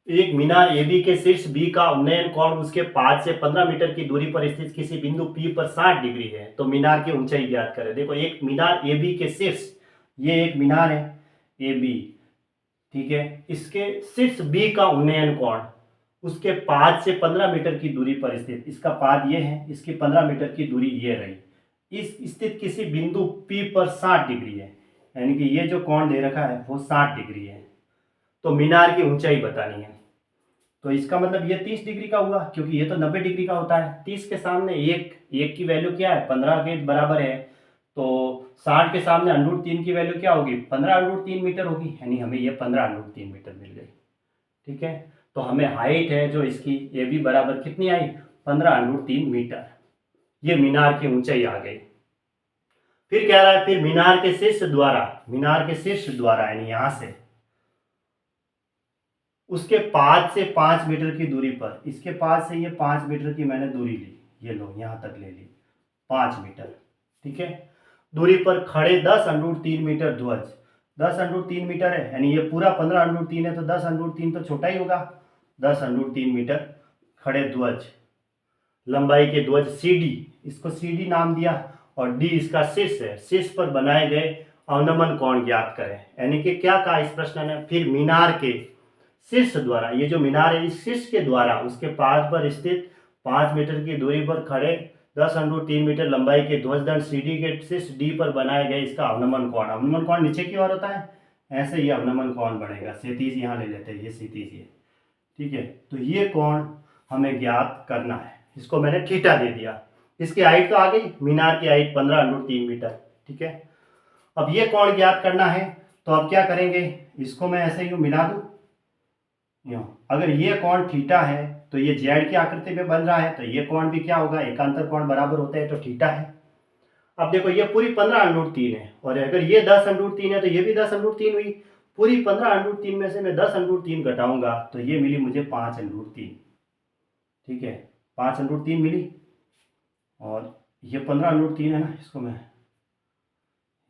एक मीनार एबी के शीर्ष बी का उन्नयन कोण उसके 5 से 15 मीटर की दूरी पर स्थित किसी बिंदु पी पर 60 डिग्री है, तो मीनार की ऊंचाई ज्ञात करें। देखो एक मीनार एबी के शीर्ष, ये एक मीनार है ए बी, ठीक है, इसके शीर्ष बी का उन्नयन कोण उसके 5 से 15 मीटर की दूरी पर स्थित, इसका पाद ये है, इसकी 15 मीटर की दूरी ये रही, इस स्थित किसी बिंदु पी पर 60 डिग्री है, यानी कि ये जो कोण दे रखा है वो 60 डिग्री है। तो मीनार की ऊंचाई बतानी है। तो इसका मतलब ये 30 डिग्री का हुआ, क्योंकि ये तो 90 डिग्री का होता है। 30 के सामने एक की वैल्यू क्या है, 15 के बराबर है, तो 60 के सामने √3 की वैल्यू क्या होगी, 15 √3 मीटर होगी, यानी हमें ये 15 √3 मीटर मिल गई। ठीक है, तो हमें हाइट है जो इसकी ये भी बराबर कितनी आई, 15 √3 मीटर। ये मीनार की ऊंचाई आ गई। फिर कह रहा है फिर मीनार के शीर्ष द्वारा यानी यहां से उसके 5 से 5 मीटर की दूरी पर, इसके पास से ये 5 मीटर की मैंने दूरी ली, ये लो यहां तक ले ली 5 मीटर, ठीक है, दूरी पर खड़े 10 √3 मीटर ध्वज, 10 √3 मीटर है, यानी ये पूरा 15 √3 है, तो 10 √3 तो छोटा ही होगा, 10 √3 मीटर खड़े ध्वज, लंबाई के ध्वज सी डी, इसको सी डी नाम दिया, और डी इसका शीर्ष है, शीर्ष पर बनाए गए अवनमन कोण ज्ञात करें। यानी कि क्या कहा इस प्रश्न ने, फिर मीनार के शीर्ष द्वारा, ये जो मीनार है इस शीर्ष के द्वारा उसके पास पर स्थित 5 मीटर की दूरी पर खड़े 10 √3 मीटर लंबाई के ध्वजदंड सी डी के शीर्ष डी पर बनाए गए इसका अवनमन कोण, अवनमन कोण नीचे की ओर होता है, ऐसे ये अवनमन कोण बनेगा, क्षैतिज यहाँ ले लेते हैं, ये क्षैतिज ये, ठीक है, तो ये कोण हमें ज्ञात करना है, इसको मैंने थीटा दे दिया। इसकी हाइट तो आ गई, मीनार की हाइट 15 √3 मीटर, ठीक है। अब ये कोण ज्ञात करना है, तो अब क्या करेंगे, इसको मैं ऐसे यूं मिला दूं, यूं, अगर ये कोण थीटा है तो ये जेड की आकृति में बन रहा है, तो ये कोण भी क्या होगा, एकांतर कोण बराबर होते हैं, तो थीटा है। अब देखो ये पूरी 15 √3 है, और अगर ये 10 √3 है तो ये भी 10 √3 हुई, पूरी 15 √3 में से मैं 10 √3 घटाऊंगा तो ये मिली मुझे 5 √3, ठीक है, 5 √3 मिली, और ये 15 √3 है ना, इसको मैं,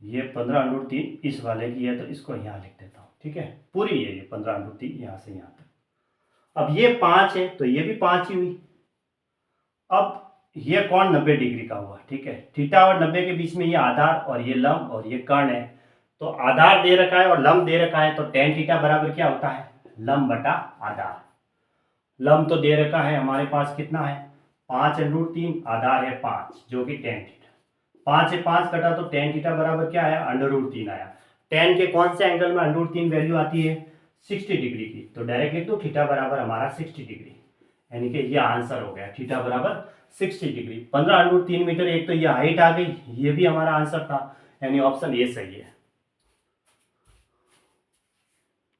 ये 15 √3 इस वाले की है तो इसको यहाँ लिख देता हूँ, ठीक है, पूरी है ये 15 √3 यहाँ से यहाँ तक। अब ये 5 है तो ये भी 5 ही हुई। अब ये कोण 90 डिग्री का हुआ, ठीक है, थीटा और 90 के बीच में ये आधार और ये लंब और ये कर्ण है, तो आधार दे रखा है और लंब दे रखा है, तो tan थीटा बराबर क्या होता है, लंब बटा आधार। लंब तो दे रखा है हमारे पास कितना है, 5 √3, आधार है 5 जो कि tan थीटा, 5 से 5 कटा तो tan थीटा बराबर क्या आया, √3 आया। tan के कौन से एंगल में √3 वैल्यू आती है, 60 डिग्री की, तो डायरेक्ट लिख दो थीटा बराबर हमारा 60 डिग्री, यानी कि ये आंसर हो गया, थीटा बराबर 60 डिग्री। 15 √3 मीटर, एक तो ये हाइट आ गई, ये भी हमारा आंसर था, यानी ऑप्शन ए सही है।